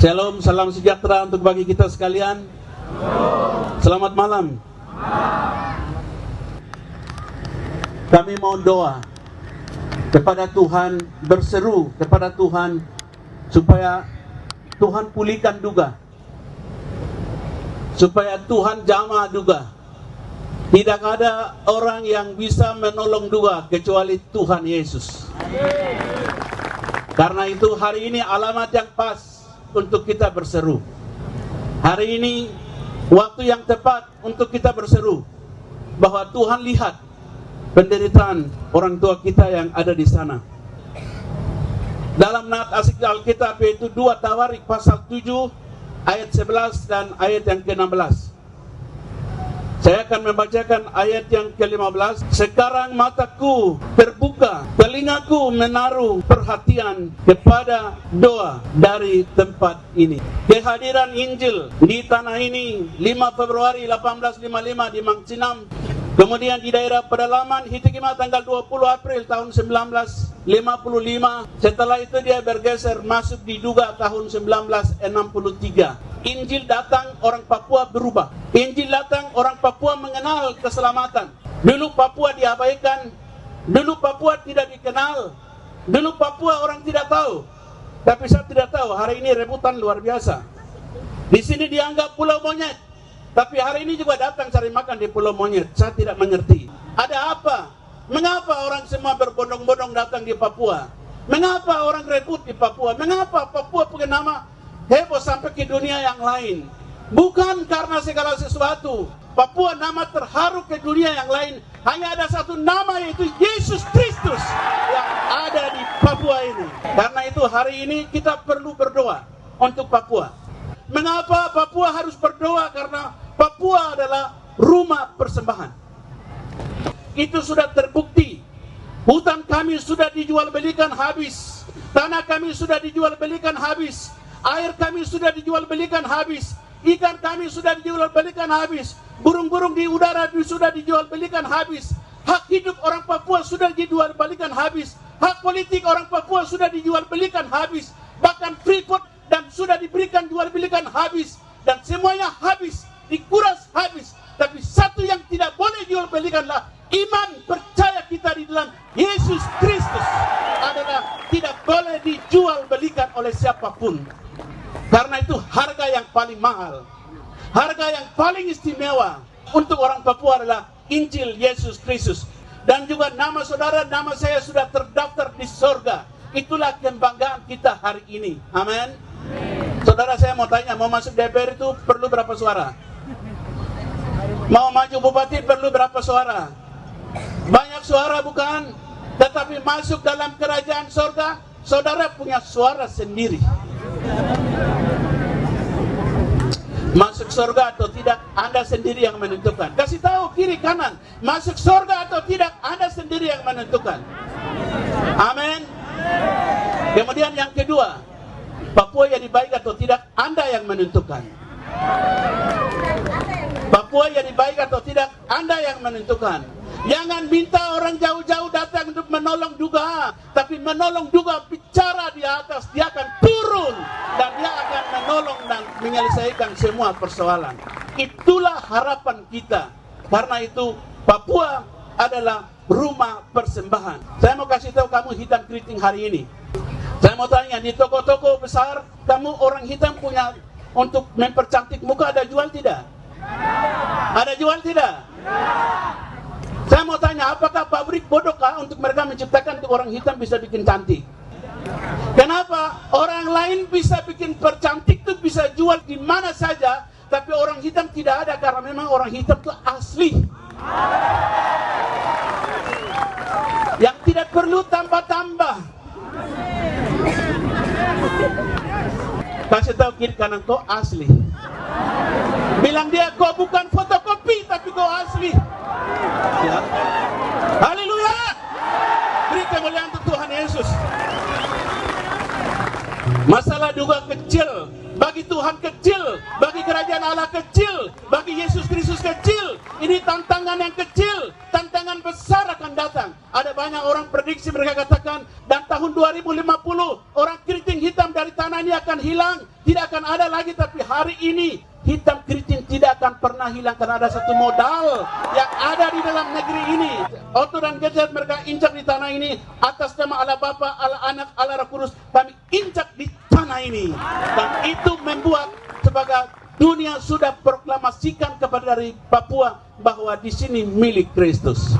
Shalom, salam sejahtera untuk bagi kita sekalian. Selamat malam. Kami mau doa kepada Tuhan, berseru kepada Tuhan supaya Tuhan pulihkan duga, supaya Tuhan jamah duga. Tidak ada orang yang bisa menolong duga kecuali Tuhan Yesus. Karena itu hari ini alamat yang pas untuk kita berseru. Hari ini waktu yang tepat untuk kita berseru bahwa Tuhan lihat penderitaan orang tua kita yang ada di sana. Dalam nat asik Alkitab yaitu 2 Tawarik pasal 7 ayat 11 dan ayat yang ke-16. Saya akan membacakan ayat yang ke-15. Sekarang mataku terbuka, telingaku menaruh perhatian kepada doa dari tempat ini. Kehadiran Injil di tanah ini 5 Februari 1855 di Mangcinam. Kemudian di daerah pedalaman Hitikima tanggal 20 April tahun 1955. Setelah itu dia bergeser masuk di Duga tahun 1963. Injil datang, orang Papua berubah. Injil datang, orang Papua mengenal keselamatan. Dulu Papua diabaikan, dulu Papua tidak dikenal, dulu Papua orang tidak tahu. Tapi saya tidak tahu, hari ini rebutan luar biasa. Di sini dianggap pulau monyet, tapi hari ini juga datang cari makan di pulau monyet. Saya tidak mengerti. Ada apa? Mengapa orang semua berbondong-bondong datang di Papua? Mengapa orang rebut di Papua? Mengapa Papua punya nama heboh sampai ke dunia yang lain? Bukan karena segala sesuatu. Papua nama terharu ke dunia yang lain. Hanya ada satu nama, yaitu Yesus Kristus yang ada di Papua ini. Karena itu hari ini kita perlu berdoa untuk Papua. Mengapa Papua harus berdoa? Karena Papua adalah rumah persembahan. Itu sudah terbukti. Hutan kami sudah dijual belikan habis. Tanah kami sudah dijual belikan habis. Air kami sudah dijual belikan habis. Ikan kami sudah dijual belikan habis. Burung-burung di udara sudah dijual belikan habis. Hak hidup orang Papua sudah dijual belikan habis. Hak politik orang Papua sudah dijual belikan habis. Bahkan Freeport dan sudah diberikan jual belikan habis. Dan semuanya habis, dikuras habis. Tapi satu yang tidak boleh jual belikanlah iman percaya kita di dalam Yesus Kristus adalah tidak boleh dijual belikan oleh siapapun. Karena itu harga yang paling mahal, harga yang paling istimewa untuk orang Papua adalah Injil Yesus Kristus. Dan juga nama saudara, nama saya sudah terdaftar di sorga. Itulah kebanggaan kita hari ini. Amin. Saudara, saya mau tanya, mau masuk DPR itu perlu berapa suara? Mau maju bupati perlu berapa suara? Banyak suara bukan? Tetapi masuk dalam kerajaan sorga, saudara punya suara sendiri. Masuk surga atau tidak, Anda sendiri yang menentukan. Kasih tahu kiri kanan, masuk surga atau tidak, Anda sendiri yang menentukan. Amin. Kemudian yang kedua, Papua jadi baik atau tidak, Anda yang menentukan. Papua jadi baik atau tidak, Anda yang menentukan. Jangan minta orang jauh-jauh datang untuk menolong duga, tapi menolong duga bicara di atas, dia akan turun dan dia akan menolong dan menyelesaikan semua persoalan. Itulah harapan kita. Karena itu Papua adalah rumah persembahan. Saya mau kasih tahu kamu hitam keriting hari ini. Saya mau tanya, di toko-toko besar kamu orang hitam punya untuk mempercantik muka ada jual tidak? Ada jual tidak? Saya mau tanya, apakah pabrik bodohkah untuk mereka menciptakan orang hitam bisa bikin cantik? Kenapa? Orang lain bisa bikin percantik itu bisa jual di mana saja, tapi orang hitam tidak ada karena memang orang hitam itu asli. Yang tidak perlu tambah-tambah. Kasih tahu kiri kanan, kau asli. Bilang dia, kau bukan fotokopi tapi kau asli. Ya. Haleluya. Beri kemuliaan untuk Tuhan Yesus. Masalah duga kecil, bagi Tuhan kecil, bagi kerajaan Allah kecil, bagi Yesus Kristus kecil. Ini tantangan yang kecil, tantangan besar akan datang. Ada banyak orang prediksi, mereka katakan dan tahun 2050 orang keriting hitam dari tanah ini akan hilang. tidak akan ada lagi. Tapi hari ini hitam keriting tidak akan pernah hilang, karena ada satu modal yang ada di dalam negeri ini. Oto dan Gezer mereka injak di tanah ini atas nama Allah Bapa, Allah Anak, Allah Roh Kudus. Kami injak di tanah ini, dan itu membuat sebagai dunia sudah proklamasikan kepada dari Papua bahwa di sini milik Kristus.